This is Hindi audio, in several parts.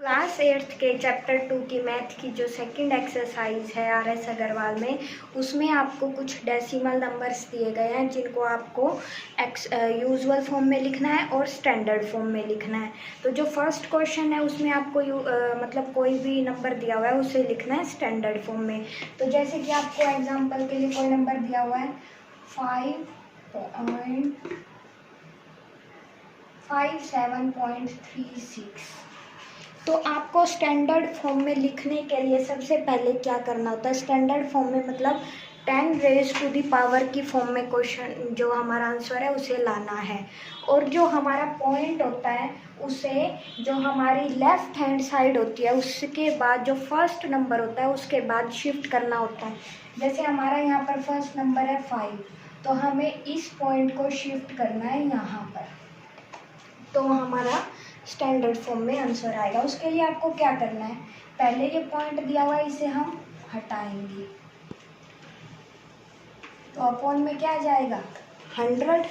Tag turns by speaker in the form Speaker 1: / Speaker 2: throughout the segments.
Speaker 1: क्लास 8th के चैप्टर 2 की मैथ की जो सेकंड एक्सरसाइज है RS अग्रवाल में, उसमें आपको कुछ डेसिमल नंबर्स दिए गए हैं जिनको आपको यूजुअल फॉर्म में लिखना है और स्टैंडर्ड फॉर्म में लिखना है। तो जो फर्स्ट क्वेश्चन है उसमें आपको मतलब कोई भी नंबर दिया हुआ है उसे लिखना है स्टैंडर्ड फॉर्म में। तो जैसे कि आपको एग्जांपल के लिए कोई नंबर दिया हुआ है 5.57.36, तो आपको स्टैंडर्ड फॉर्म में लिखने के लिए सबसे पहले क्या करना होता है। स्टैंडर्ड फॉर्म में मतलब 10 रेज टू दी पावर की फॉर्म में क्वेश्चन जो हमारा आंसर है उसे लाना है, और जो हमारा पॉइंट होता है उसे जो हमारी लेफ्ट हैंड साइड होती है उसके बाद जो फर्स्ट नंबर होता है उसके बाद शिफ्ट करना होता है। जैसे हमारा यहाँ पर फर्स्ट नंबर है 5, तो हमें इस पॉइंट को शिफ्ट करना है यहाँ पर, तो हमारा स्टैंडर्ड फॉर्म में आंसर आएगा। उसके लिए आपको क्या करना है, पहले ये पॉइंट दिया हुआ है इसे हम हटाएंगे, तो अपॉन में क्या आ जाएगा 100।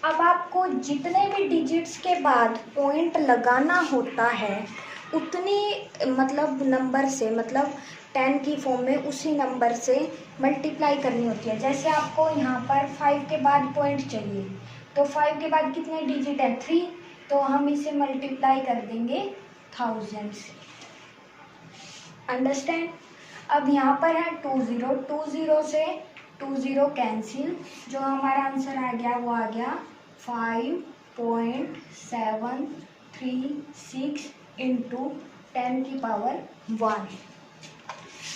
Speaker 1: अब आपको जितने भी डिजिट्स के बाद पॉइंट लगाना होता है उतनी मतलब नंबर से, मतलब 10 की फॉर्म में उसी नंबर से मल्टीप्लाई करनी होती है। जैसे आपको यहाँ पर 5 के बाद पॉइंट चाहिए, तो 5 के बाद कितने डिजिट है 3, तो हम इसे मल्टीप्लाई कर देंगे 1000 से। अंडरस्टैंड। अब यहाँ पर है 20 से 20 कैंसिल, जो हमारा आंसर आ गया वो आ गया 5.736 इंटू 10 की पावर 1।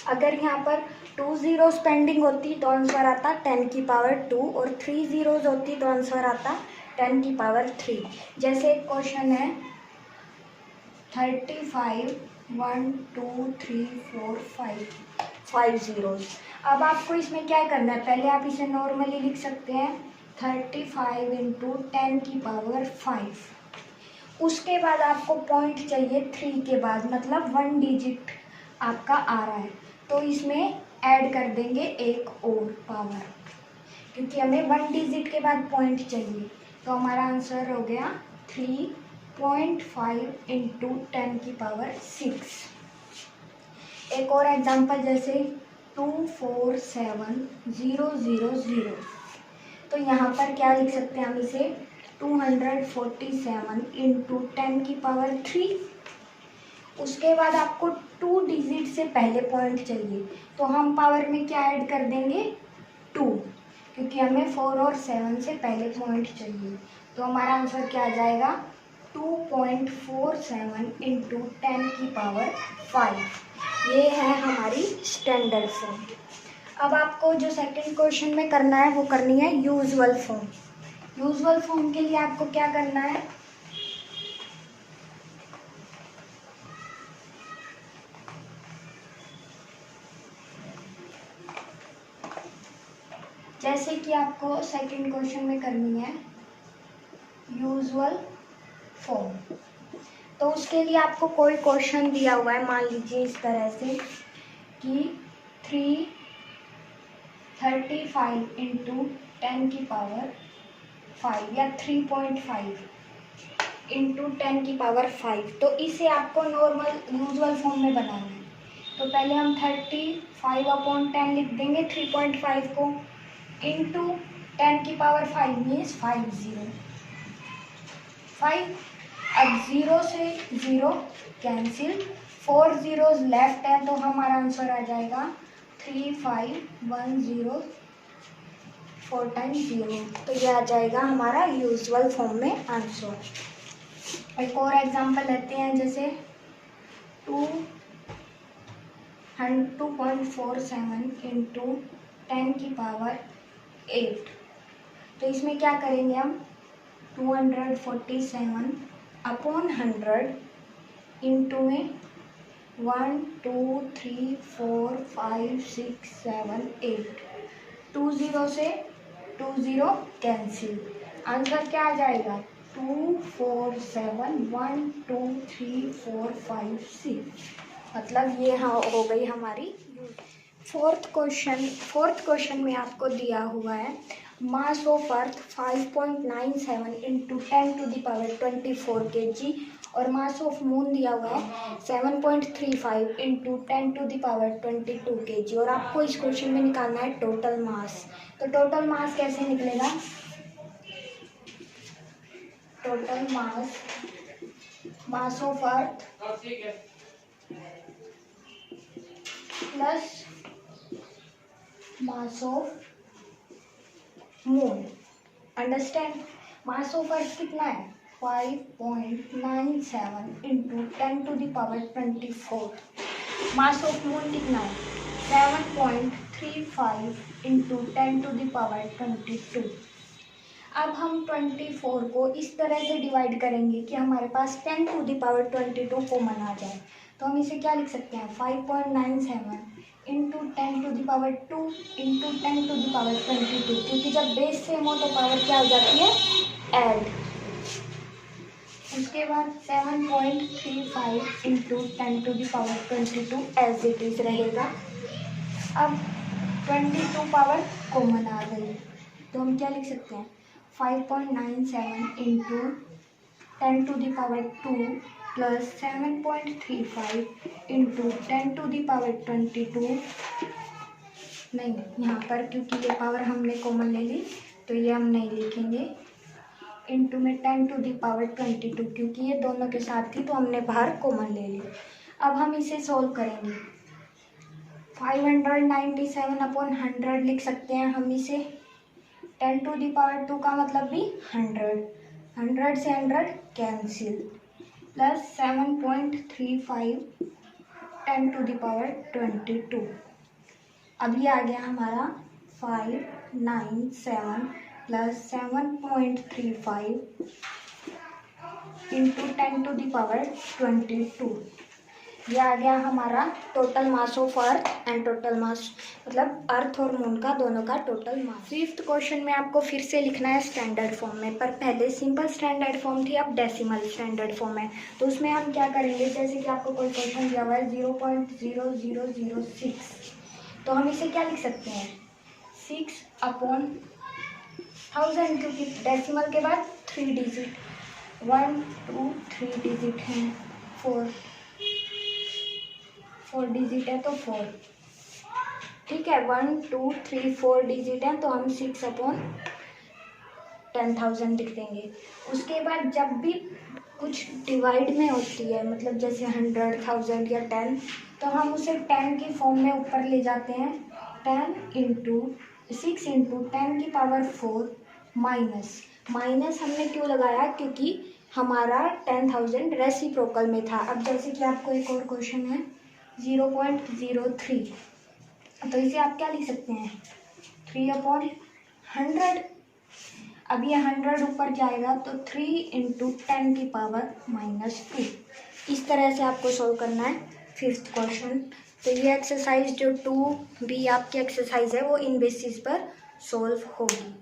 Speaker 1: अगर यहाँ पर 2 zeros पेंडिंग होती तो आंसर आता 10 की पावर 2, और 3 zeros होती तो आंसर आता 10 की पावर 3। जैसे एक क्वेश्चन है 35 1 2 3 4 5 zeros। अब आपको इसमें क्या करना है, पहले आप इसे नॉर्मली लिख सकते हैं 35 इंटू 10 की पावर 5। उसके बाद आपको पॉइंट चाहिए 3 के बाद, मतलब 1 डिजिट आपका आ रहा है, तो इसमें ऐड कर देंगे एक और पावर, क्योंकि हमें 1 डिजिट के बाद पॉइंट चाहिए। तो हमारा आंसर हो गया 3.5 इंटू 10 की पावर 6। एक और एग्जांपल जैसे 247000, तो यहाँ पर क्या लिख सकते हैं हम इसे 247 इंटू 10 की पावर 3। उसके बाद आपको 2 डिजिट से पहले पॉइंट चाहिए, तो हम पावर में क्या ऐड कर देंगे 2, क्योंकि हमें 4 और 7 से पहले पॉइंट चाहिए। तो हमारा आंसर क्या आ जाएगा 2.47 इंटू 10 की पावर 5। ये है हमारी स्टैंडर्ड फॉर्म। अब आपको जो सेकंड क्वेश्चन में करना है वो करनी है यूजुअल फॉर्म। यूजुअल फॉर्म के लिए आपको क्या करना है, जैसे कि आपको सेकंड क्वेश्चन में करनी है यूजुअल फॉर्म, तो उसके लिए आपको कोई क्वेश्चन दिया हुआ है, मान लीजिए इस तरह से कि 335 इंटू 10 की पावर 5 या 3.5 इंटू 10 की पावर 5, तो इसे आपको नॉर्मल यूजुअल फॉर्म में बनाना है। तो पहले हम 35/10 लिख देंगे 3.5 को, इंटू 10 की पावर 5 मीन्स 50 5। अब 0 से 0 कैंसिल, 4 zeros लेफ्ट है, तो हमारा आंसर आ जाएगा 3510 4 टाइम्स 0, तो ये आ जाएगा हमारा यूजुअल फॉर्म में आंसर। एक और एग्जांपल लेते हैं, जैसे 2.47 इंटू 10 की पावर 8, तो इसमें क्या करेंगे हम 247 अपॉन 100 इंटू में 1 2 3 4 5 6 7 8, 2 0 से 2 0 कैंसिल, आंसर क्या आ जाएगा 2 4 7 1 2 3 4 5 6, मतलब ये हाँ हो गई हमारी। फोर्थ क्वेश्चन में आपको दिया हुआ है mass of earth 5.97 into 10⁻24 kg और मास ऑफ मून दिया हुआ है 7.35 इंटू 10⁻22 kg। और आपको इस क्वेश्चन में निकालना है टोटल मास। तो टोटल मास कैसे निकलेगा? Total mass of earth plus mass of moon. Understand? Mass of earth कितना है? 5.97 इंटू 10⁻24। मास ऑफ मून कितना है? 7.35 इंटू 10⁻22। अब हम 24 को इस तरह से डिवाइड करेंगे कि हमारे पास 10⁻22 कॉमन आ जाए। तो हम इसे क्या लिख सकते हैं? 5.97 इंटू 10⁻2 इंटू 10⁻22, क्योंकि जब बेस सेम हो तो पावर क्या हो जाती है? ऐड। उसके बाद 7.35 इंटू 10⁻22 एज इट इज रहेगा। अब 22 पावर कॉमन आ गई तो हम क्या लिख सकते हैं? 5.97 इंटू 10⁻2 प्लस 7.35 इंटू 10⁻22। नहीं, यहाँ पर क्योंकि ये पावर हमने कॉमन ले ली तो ये हम नहीं लिखेंगे। इंटू में 10⁻22, क्योंकि ये दोनों के साथ थी तो हमने बाहर कॉमन ले ली। अब हम इसे सोल्व करेंगे। 597/100 लिख सकते हैं हम इसे। 10⁻2 का मतलब भी 100, 100 से 100 कैंसिल, प्लस 7.35 10⁻22। अब ये आ गया हमारा 597 प्लस 7.35 इंटू 10⁻22। ये आ गया हमारा total mass of earth and total mass मतलब अर्थ और मून का दोनों का टोटल मास। फिफ्थ क्वेश्चन में आपको फिर से लिखना है स्टैंडर्ड फॉर्म में, पर पहले सिंपल स्टैंडर्ड फॉर्म थी, अब डेसिमल स्टैंडर्ड फॉर्म है। तो उसमें हम क्या करेंगे? जैसे कि आपको कोई क्वेश्चन दिया हुआ है 0.0006, तो हम इसे क्या लिख सकते हैं? 6/1000, क्योंकि डेसिमल के बाद 3 डिजिट 1 2 3 डिजिट हैं, 4 डिजिट है तो 4, ठीक है। 1 2 3 4 डिजिट है तो हम 6/10,000 लिख देंगे। उसके बाद जब भी कुछ डिवाइड में होती है, मतलब जैसे 100, 1000 या 10, तो हम उसे 10 की फॉर्म में ऊपर ले जाते हैं। 10 इंटू 6 इंटू 10⁻4 माइनस हमने क्यों लगाया? क्योंकि हमारा 10,000 रेसिप्रोकल में था। अब जैसे कि आपको एक और क्वेश्चन है 0.03, तो इसे आप क्या लिख सकते हैं? 3/100। अब ये 100 ऊपर जाएगा तो 3 इंटू 10⁻²। इस तरह से आपको सोल्व करना है फिफ्थ क्वेश्चन। तो ये एक्सरसाइज जो 2B आपकी एक्सरसाइज है वो इन बेसिस पर सोल्व होगी।